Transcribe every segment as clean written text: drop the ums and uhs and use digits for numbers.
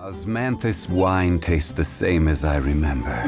Osmanthus wine tastes the same as I remember.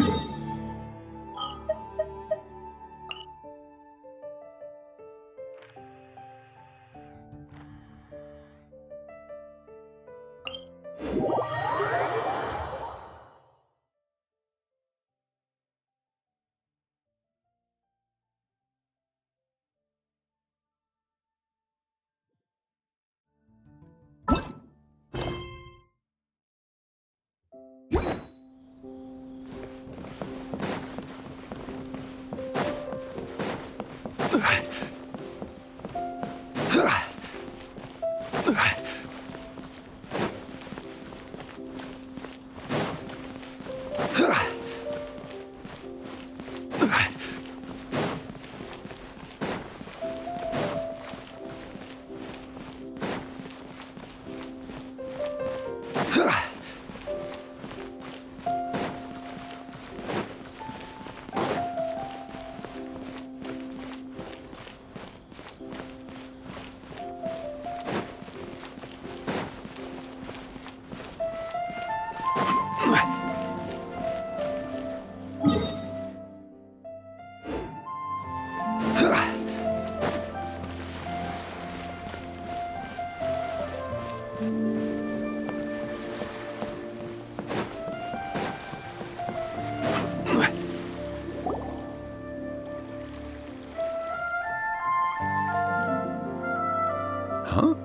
Huh?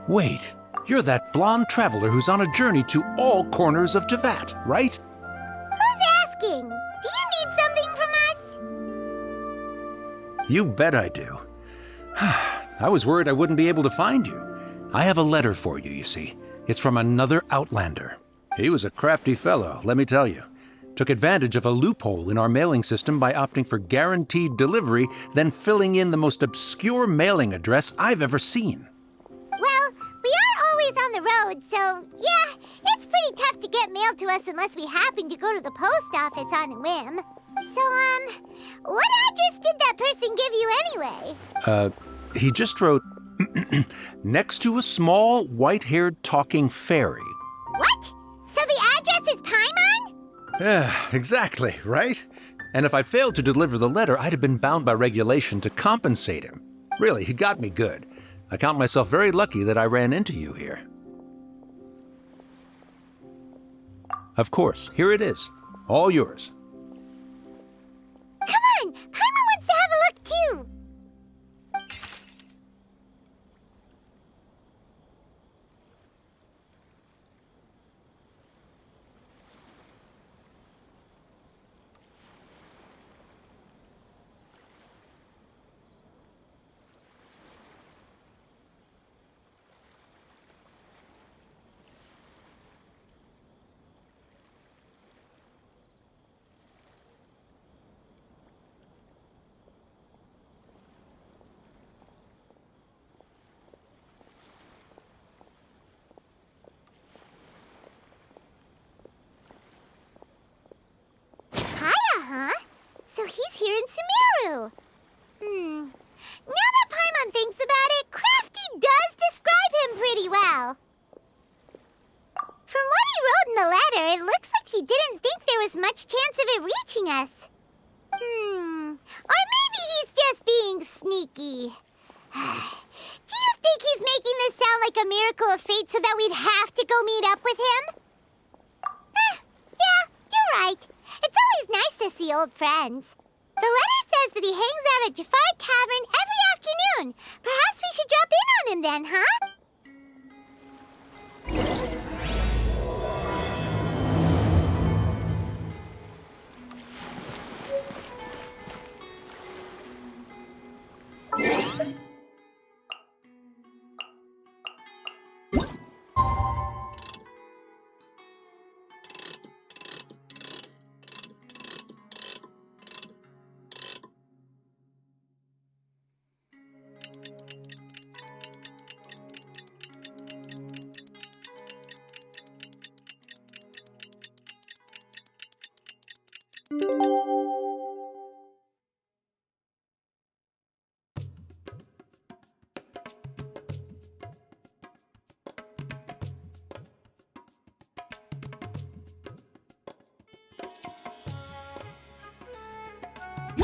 Wait, you're that blonde traveler who's on a journey to all corners of Tevat, right? Who's asking? Do you need something from us? You bet I do. I was worried I wouldn't be able to find you. I have a letter for you, you see. It's from another Outlander. He was a crafty fellow, let me tell you. Took advantage of a loophole in our mailing system by opting for guaranteed delivery, then filling in the most obscure mailing address I've ever seen. Well, we are always on the road, so yeah, it's pretty tough to get mail to us unless we happen to go to the post office on a whim. So, what address did that person give you anyway? He just wrote, next to a small, white-haired talking fairy. What? So the address is Paimon? Yeah, exactly, right? And if I failed to deliver the letter, I'd have been bound by regulation to compensate him. Really, he got me good. I count myself very lucky that I ran into you here. Of course, here it is. All yours. Come on! Paimon wants to have a look too! Huh? So he's here in Sumeru. Now that Paimon thinks about it, Crafty does describe him pretty well. From what he wrote in the letter, it looks like he didn't think there was much chance of it reaching us. Or maybe he's just being sneaky. Do you think he's making this sound like a miracle of fate so that we'd have to go meet up with him? Yeah, you're right. It's always nice to see old friends. The letter says that he hangs out at Jafar Tavern every afternoon. Perhaps we should drop in on him then, huh?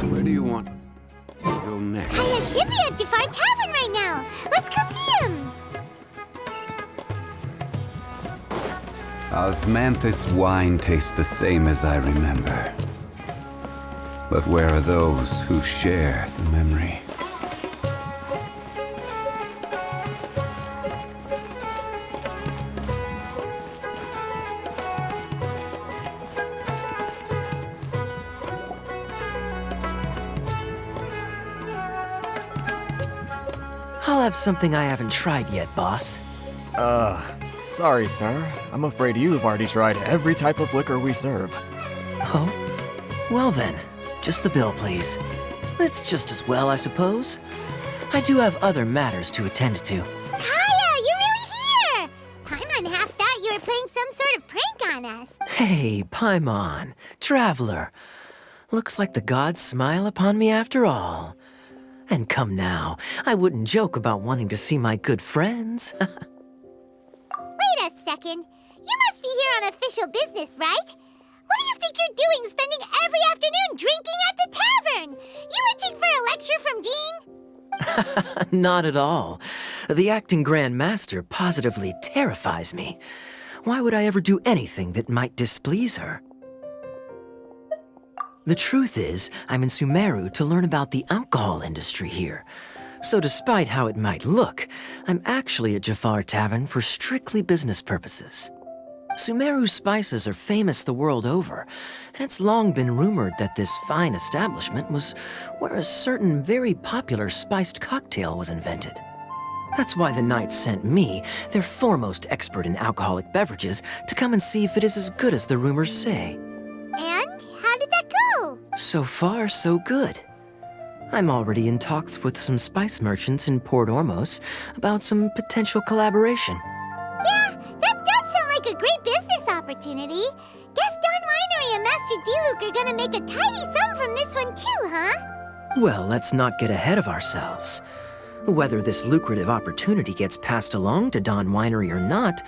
Where do you want to go next? I should be at Jafar Tavern right now. Let's go see him. Osmanthus wine tastes the same as I remember. But where are those who share the memory? I'll have something I haven't tried yet, boss. Sorry, sir. I'm afraid you've already tried every type of liquor we serve. Oh? Well then, just the bill, please. It's just as well, I suppose. I do have other matters to attend to. Kaya, you're really here! Paimon half thought you were playing some sort of prank on us. Hey, Paimon, traveler. Looks like the gods smile upon me after all. And come now, I wouldn't joke about wanting to see my good friends. Wait a second. You must be here on official business, right? What do you think you're doing spending every afternoon drinking at the tavern? You itching for a lecture from Jean? Not at all. The acting Grand Master positively terrifies me. Why would I ever do anything that might displease her? The truth is, I'm in Sumeru to learn about the alcohol industry here. So despite how it might look, I'm actually at Jafar Tavern for strictly business purposes. Sumeru's spices are famous the world over, and it's long been rumored that this fine establishment was where a certain very popular spiced cocktail was invented. That's why the knights sent me, their foremost expert in alcoholic beverages, to come and see if it is as good as the rumors say. And how did that go? So far, so good. I'm already in talks with some spice merchants in Port Ormos about some potential collaboration. Yeah, that does sound like a great business opportunity. Guess Don Winery and Master D-Luke are gonna make a tidy sum from this one too, huh? Well, let's not get ahead of ourselves. Whether this lucrative opportunity gets passed along to Don Winery or not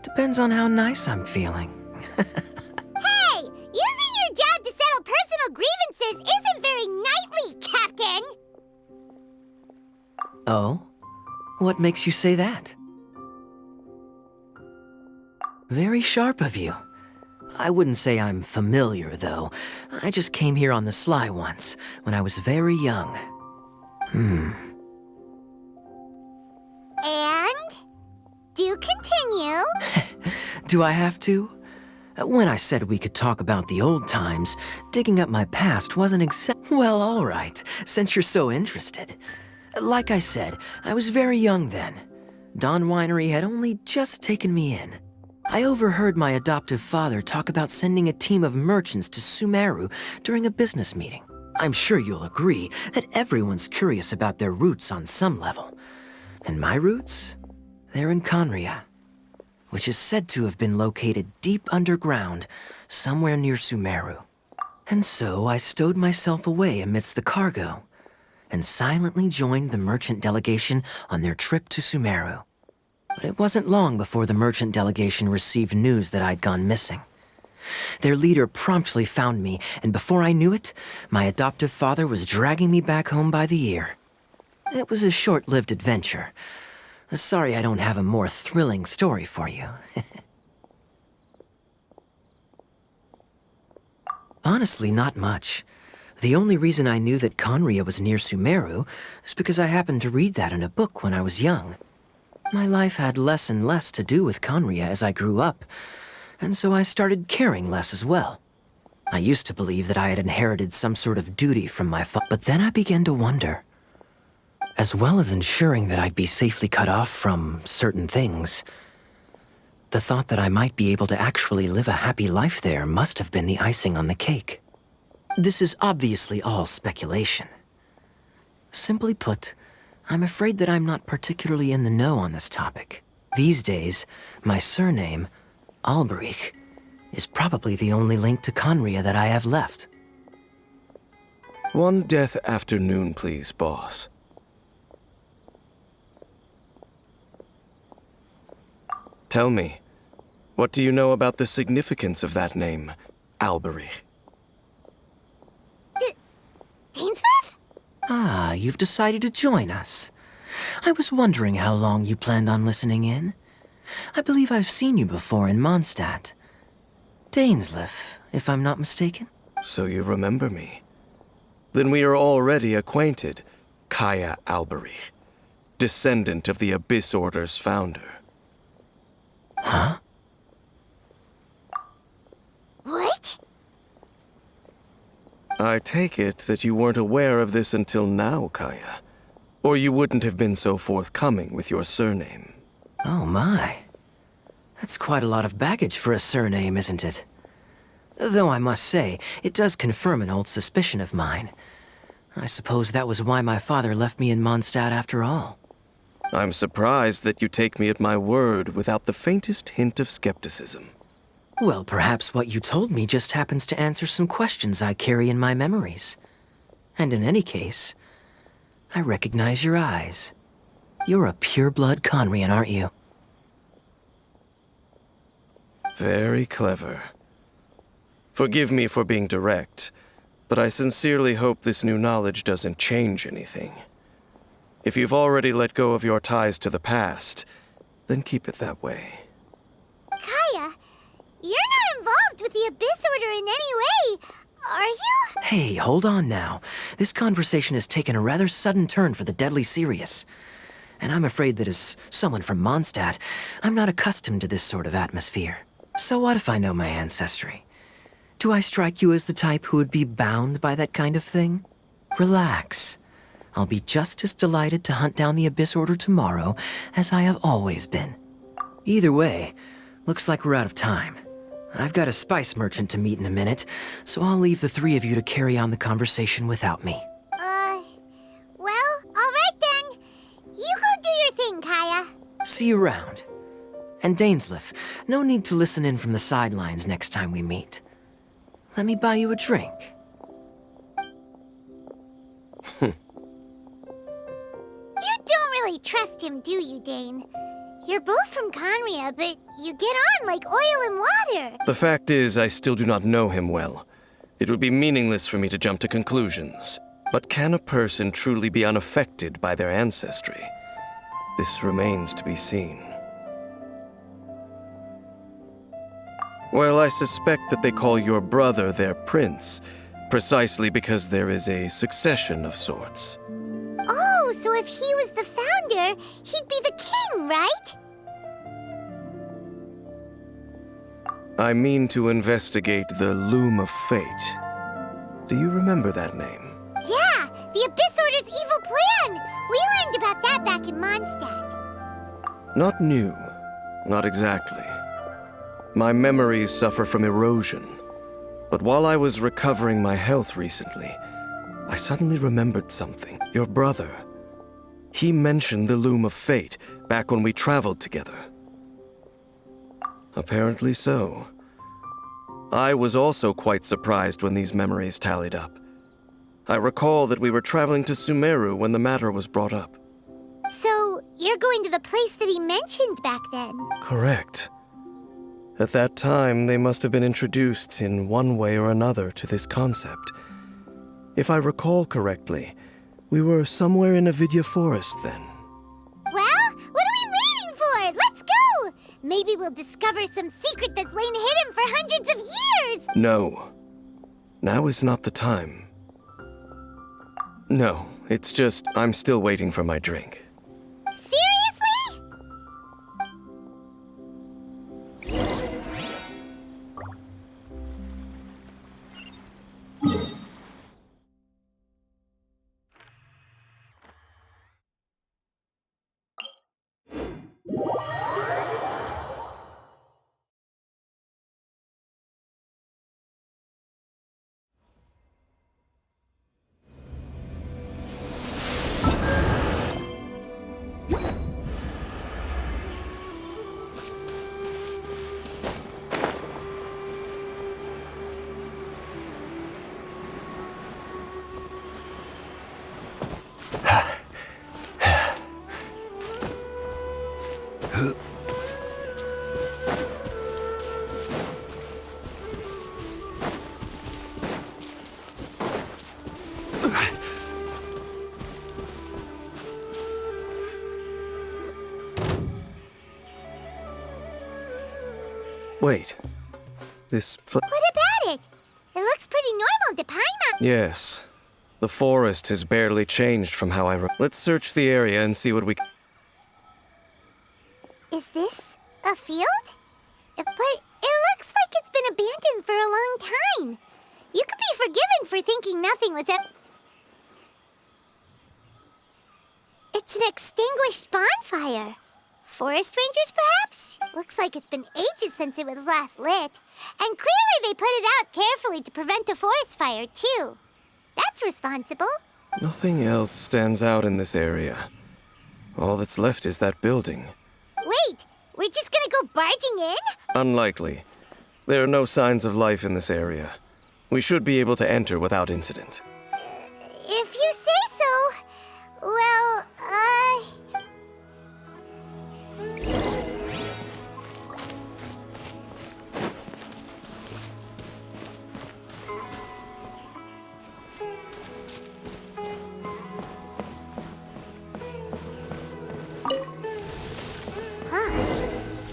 depends on how nice I'm feeling. Hey, using your job to settle personal grievances isn't very knightly, Captain! Oh? What makes you say that? Very sharp of you. I wouldn't say I'm familiar, though. I just came here on the sly once, when I was very young. And? Do continue. Do I have to? When I said we could talk about the old times, digging up my past wasn't Well, all right, since you're so interested. Like I said, I was very young then. Don Winery had only just taken me in. I overheard my adoptive father talk about sending a team of merchants to Sumeru during a business meeting. I'm sure you'll agree that everyone's curious about their roots on some level. And my roots? They're in Conria, which is said to have been located deep underground, somewhere near Sumeru. And so I stowed myself away amidst the cargo, and silently joined the merchant delegation on their trip to Sumeru. But it wasn't long before the merchant delegation received news that I'd gone missing. Their leader promptly found me, and before I knew it, my adoptive father was dragging me back home by the ear. It was a short-lived adventure. Sorry I don't have a more thrilling story for you. Honestly, not much. The only reason I knew that Conria was near Sumeru is because I happened to read that in a book when I was young. My life had less and less to do with Conria as I grew up, and so I started caring less as well. I used to believe that I had inherited some sort of duty from my father, but then I began to wonder. As well as ensuring that I'd be safely cut off from certain things, the thought that I might be able to actually live a happy life there must have been the icing on the cake. This is obviously all speculation. Simply put, I'm afraid that I'm not particularly in the know on this topic. These days, my surname, Alberich, is probably the only link to Conria that I have left. One death afternoon, please, boss. Tell me, what do you know about the significance of that name, Alberich? Ah, you've decided to join us. I was wondering how long you planned on listening in. I believe I've seen you before in Mondstadt. Dainsleif, if I'm not mistaken. So you remember me. Then we are already acquainted, Kaya Alberich, descendant of the Abyss Order's founder. Huh? What? I take it that you weren't aware of this until now, Kaya. Or you wouldn't have been so forthcoming with your surname. Oh my. That's quite a lot of baggage for a surname, isn't it? Though I must say, it does confirm an old suspicion of mine. I suppose that was why my father left me in Mondstadt after all. I'm surprised that you take me at my word without the faintest hint of skepticism. Well, perhaps what you told me just happens to answer some questions I carry in my memories. And in any case, I recognize your eyes. You're a pure-blood Conrian, aren't you? Very clever. Forgive me for being direct, but I sincerely hope this new knowledge doesn't change anything. If you've already let go of your ties to the past, then keep it that way. Kaya, you're not involved with the Abyss Order in any way, are you? Hey, hold on now. This conversation has taken a rather sudden turn for the deadly serious. And I'm afraid that as someone from Mondstadt, I'm not accustomed to this sort of atmosphere. So what if I know my ancestry? Do I strike you as the type who would be bound by that kind of thing? Relax. I'll be just as delighted to hunt down the Abyss Order tomorrow as I have always been. Either way, looks like we're out of time. I've got a spice merchant to meet in a minute, so I'll leave the three of you to carry on the conversation without me. Well, alright then. You go do your thing, Kaya. See you around. And Dainsleif, no need to listen in from the sidelines next time we meet. Let me buy you a drink. You don't really trust him, do you, Dane? You're both from Conria, but you get on like oil and water. The fact is, I still do not know him well. It would be meaningless for me to jump to conclusions. But can a person truly be unaffected by their ancestry? This remains to be seen. Well, I suspect that they call your brother their prince, precisely because there is a succession of sorts. Oh, so if he was the founder, he'd be the king, right? I mean to investigate the Loom of Fate. Do you remember that name? Yeah, the Abyss Order's evil plan! We learned about that back in Mondstadt. Not new. Not exactly. My memories suffer from erosion. But while I was recovering my health recently, I suddenly remembered something. Your brother. He mentioned the Loom of Fate back when we traveled together. Apparently so. I was also quite surprised when these memories tallied up. I recall that we were traveling to Sumeru when the matter was brought up. So, you're going to the place that he mentioned back then? Correct. At that time, they must have been introduced in one way or another to this concept. If I recall correctly, we were somewhere in Avidya Forest then. Well, what are we waiting for? Let's go! Maybe we'll discover some secret that's lain hidden for hundreds of years! No. Now is not the time. No, it's just I'm still waiting for my drink. Seriously? Wait. What about it? It looks pretty normal to Paimon. Yes. The forest has barely changed from how Let's search the area and see what we... Is this a field? But it looks like it's been abandoned for a long time. You could be forgiven for thinking nothing was ever... It's an extinguished bonfire. Forest rangers, perhaps? Looks like it's been ages since it was last lit. And clearly they put it out carefully to prevent a forest fire, too. That's responsible. Nothing else stands out in this area. All that's left is that building. Wait, we're just gonna go barging in? Unlikely. There are no signs of life in this area. We should be able to enter without incident. If you say so. Well,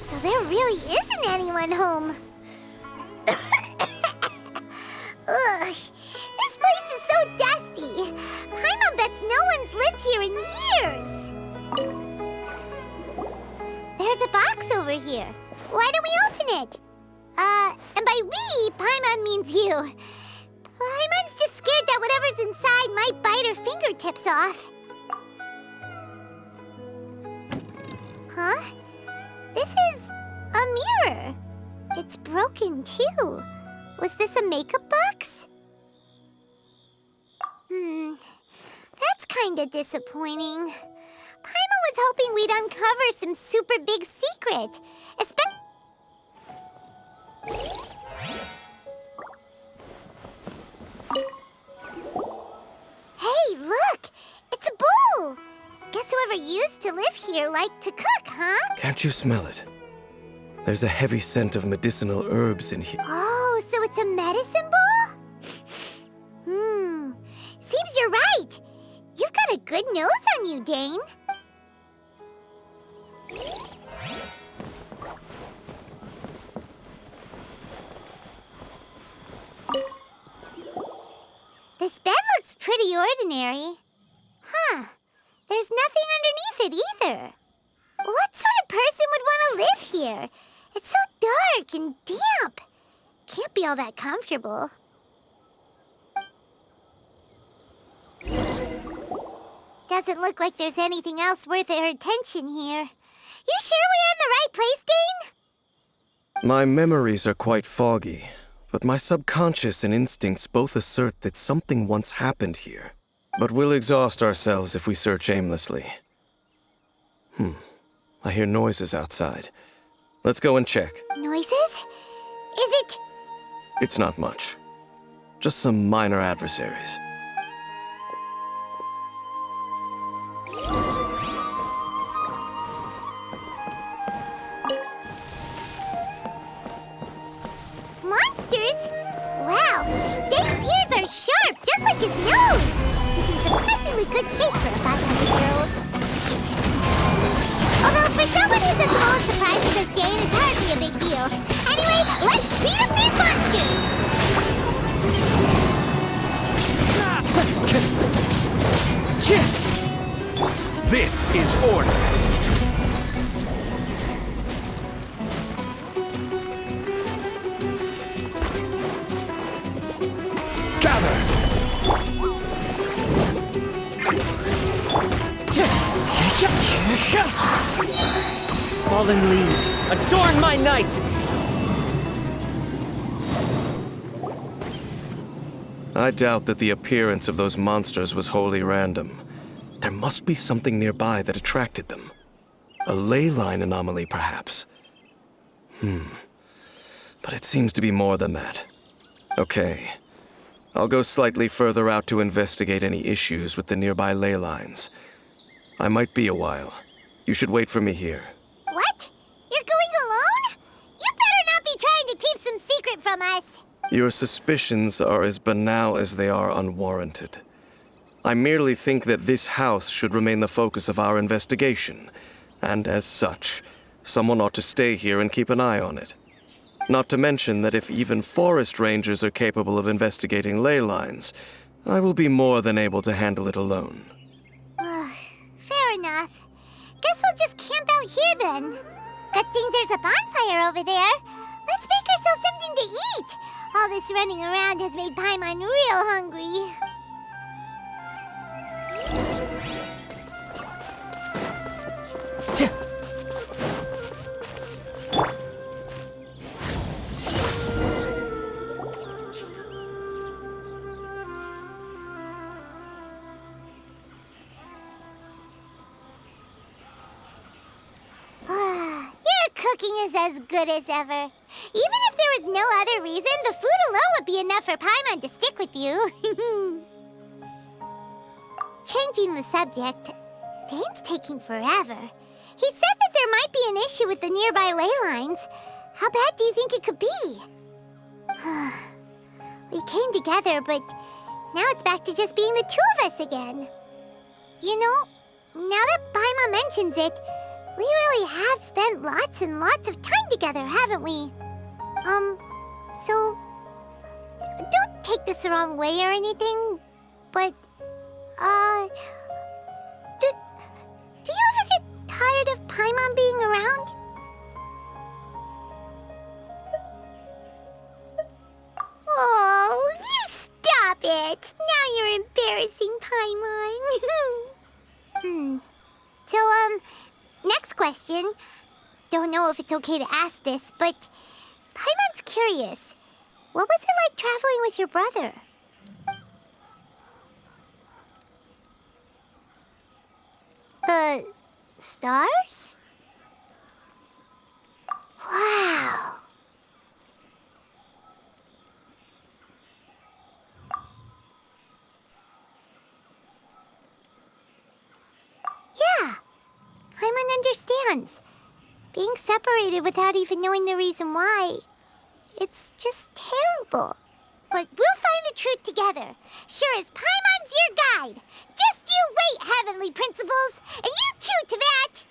So there really isn't anyone home. Ugh, this place is so dusty. Paimon bets no one's lived here in years. There's a box over here. Why don't we open it? And by we, Paimon means you. Paimon's just scared that whatever's inside might bite her fingertips off. Huh? This is a mirror. It's broken, too. Was this a makeup box? That's kinda disappointing. Paimon was hoping we'd uncover some super big secret. Hey, look! It's a bowl! Guess whoever used to live here liked to cook, huh? Can't you smell it? There's a heavy scent of medicinal herbs in here. Oh, so it's a medicine bowl? Seems you're right. You've got a good nose on you, Dane. This bed looks pretty ordinary. Huh. There's nothing underneath it either. What sort of person would want to live here? It's so dark and damp. Can't be all that comfortable. Doesn't look like there's anything else worth our attention here. You sure we're in the right place, Dane? My memories are quite foggy, but my subconscious and instincts both assert that something once happened here. But we'll exhaust ourselves if we search aimlessly. I hear noises outside. Let's go and check. Noises? Is it... It's not much. Just some minor adversaries. Monsters? Wow, Dane's ears are sharp, just like his nose. He's in surprisingly good shape for a 500-year-old. Although for someone who's as full of surprises as Dane, it's hardly a big deal. Anyway, let's beat up these monsters! This is order. Fallen leaves, adorn my night! I doubt that the appearance of those monsters was wholly random. There must be something nearby that attracted them. A ley line anomaly, perhaps. But it seems to be more than that. Okay. I'll go slightly further out to investigate any issues with the nearby ley lines. I might be a while. You should wait for me here. What? You're going alone? You better not be trying to keep some secret from us. Your suspicions are as banal as they are unwarranted. I merely think that this house should remain the focus of our investigation, and as such, someone ought to stay here and keep an eye on it. Not to mention that if even forest rangers are capable of investigating ley lines, I will be more than able to handle it alone. Fair enough. Guess we'll just camp out here then. Good thing there's a bonfire over there. Let's make ourselves something to eat. All this running around has made Paimon real hungry. Your cooking is as good as ever. Even if there was no other reason, the food alone would be enough for Paimon to stick with you. Changing the subject, Dane's taking forever. He said that there might be an issue with the nearby ley lines. How bad do you think it could be? We came together, but now it's back to just being the two of us again. You know, now that Paimon mentions it, we really have spent lots and lots of time together, haven't we? So, don't take this the wrong way or anything, but, do you ever get tired of Paimon being around? Oh, you stop it! Now you're embarrassing Paimon. So, next question. Don't know if it's okay to ask this, but Paimon's curious. What was it like traveling with your brother? The stars? Wow. Yeah, Paimon understands. Being separated without even knowing the reason why, it's just terrible. But we'll find the truth together. Sure as Paimon's your guide. Just you wait, Heavenly Principles! And you too, Teyvat!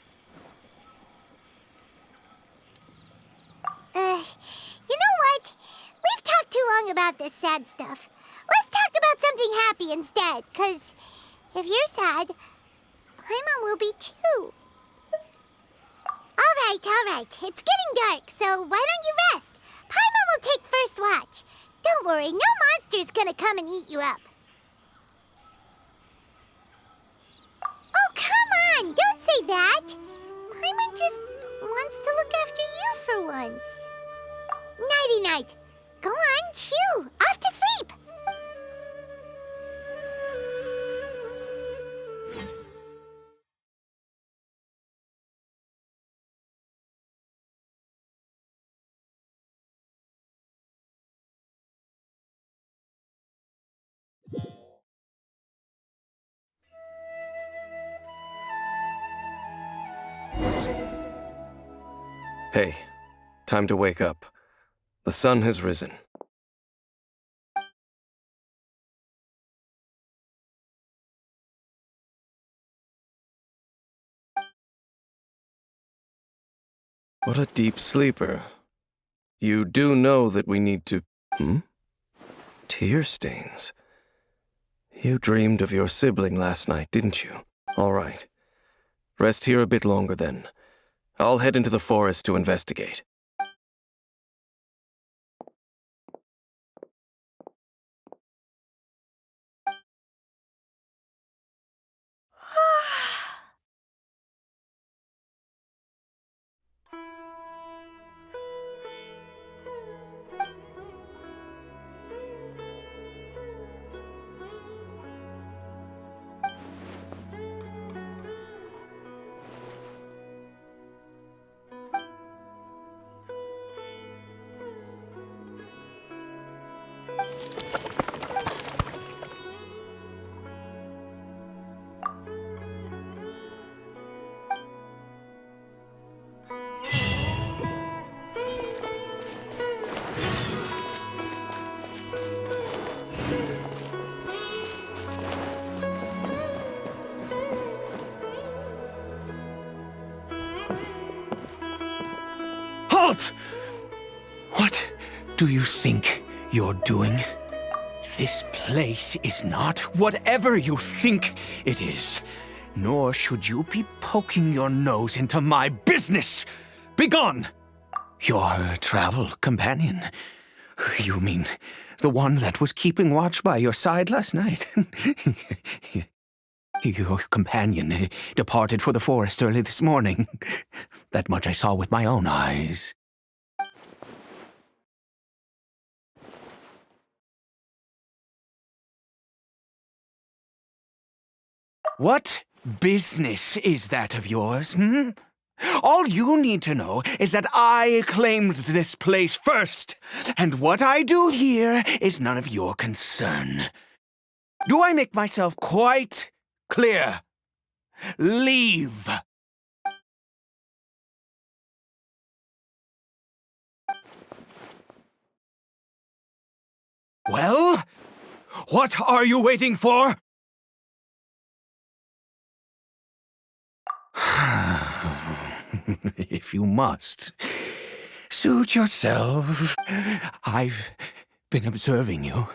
You know what? We've talked too long about this sad stuff. Let's talk about something happy instead, 'cause if you're sad, Paimon will be too. All right. It's getting dark, so why don't you rest? Paimon will take first watch. Don't worry, no monster's gonna come and eat you up. Oh, come on! Don't say that! Paimon just wants to look after you for once. Nighty-night. Go on, chew. Off to sleep. Hey, time to wake up. The sun has risen. What a deep sleeper. You do know that we need to... Tear stains. You dreamed of your sibling last night, didn't you? All right. Rest here a bit longer then. I'll head into the forest to investigate. What do you think you're doing? This place is not whatever you think it is. Nor should you be poking your nose into my business. Begone! Your travel companion. You mean the one that was keeping watch by your side last night? Your companion departed for the forest early this morning. That much I saw with my own eyes. What business is that of yours, hmm? All you need to know is that I claimed this place first, and what I do here is none of your concern. Do I make myself quite clear? Leave! Well, what are you waiting for? If you must, suit yourself. I've been observing you,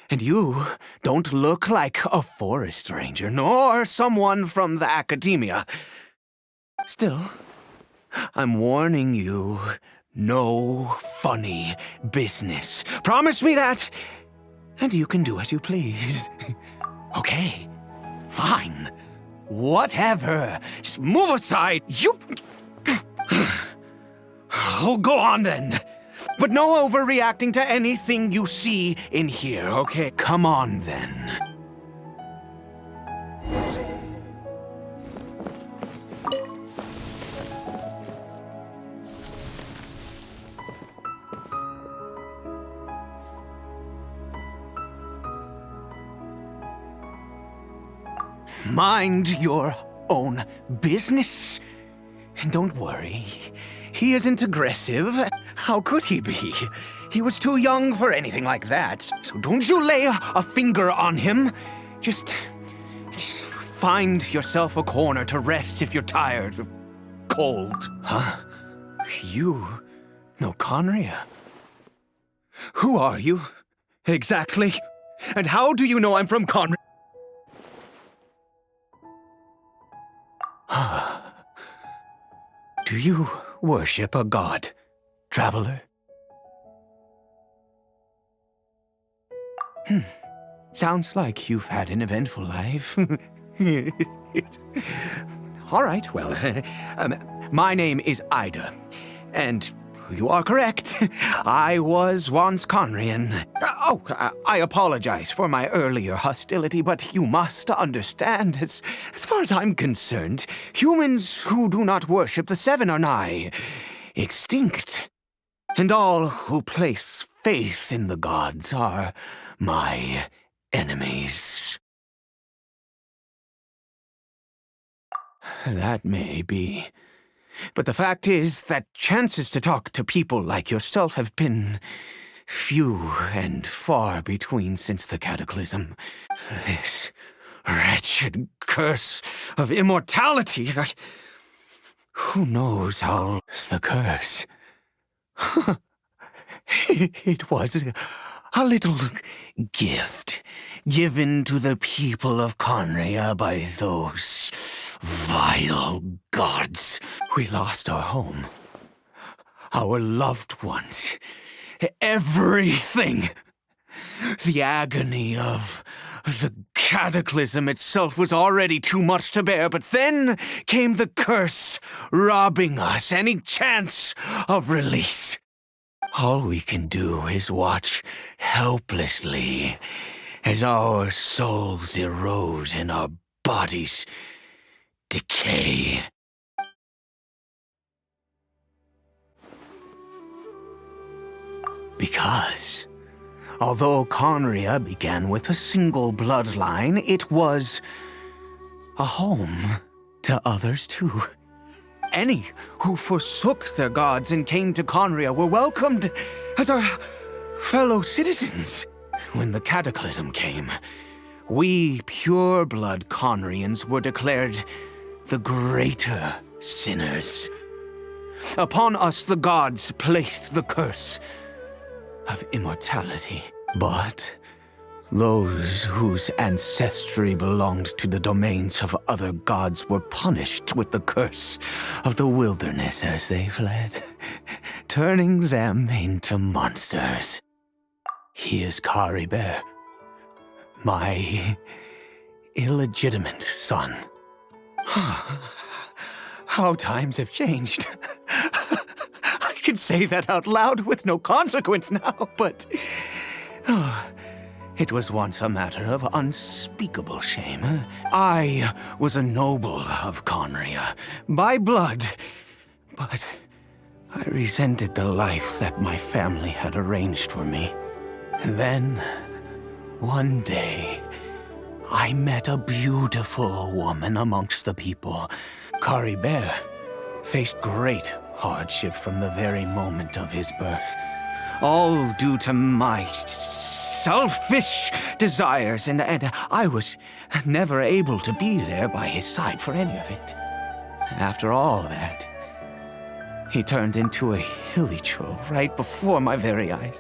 and you don't look like a forest ranger, nor someone from the academia. Still, I'm warning you, no funny business. Promise me that, and you can do as you please. Okay, fine. Whatever. Just move aside. You... Oh, go on then. But no overreacting to anything you see in here, okay? Come on then. Mind your own business. Don't worry. He isn't aggressive. How could he be? He was too young for anything like that. So don't you lay a finger on him. Just find yourself a corner to rest if you're tired or cold. Huh? You know Conria? Who are you? Exactly. And how do you know I'm from Conria? Do you worship a god, traveler? Sounds like you've had an eventful life. All right, well, my name is Ida, and you are correct. I was once Conrian. I apologize for my earlier hostility, but you must understand, as far as I'm concerned, humans who do not worship the Seven are nigh extinct. And all who place faith in the gods are my enemies. That may be. But the fact is that chances to talk to people like yourself have been few and far between since the cataclysm. This wretched curse of immortality. Who knows how the curse? It was a little gift given to the people of Conria by those vile gods. We lost our home, our loved ones, everything. The agony of the cataclysm itself was already too much to bear, but then came the curse, robbing us any chance of release. All we can do is watch helplessly as our souls erode and our bodies decay. Because, although Conria began with a single bloodline, it was a home to others too. Any who forsook their gods and came to Conria were welcomed as our fellow citizens. When the cataclysm came, we pure-blood Conrians were declared the greater sinners. Upon us the gods placed the curse of immortality. But those whose ancestry belonged to the domains of other gods were punished with the curse of the wilderness as they fled, turning them into monsters. He is Kari Bear, my illegitimate son. How times have changed. I can say that out loud with no consequence now, but it was once a matter of unspeakable shame. I was a noble of Conria by blood, but I resented the life that my family had arranged for me. Then, one day, I met a beautiful woman amongst the people. Kari Bear faced great hardship from the very moment of his birth, all due to my selfish desires, and I was never able to be there by his side for any of it. After all that, he turned into a hilly troll right before my very eyes.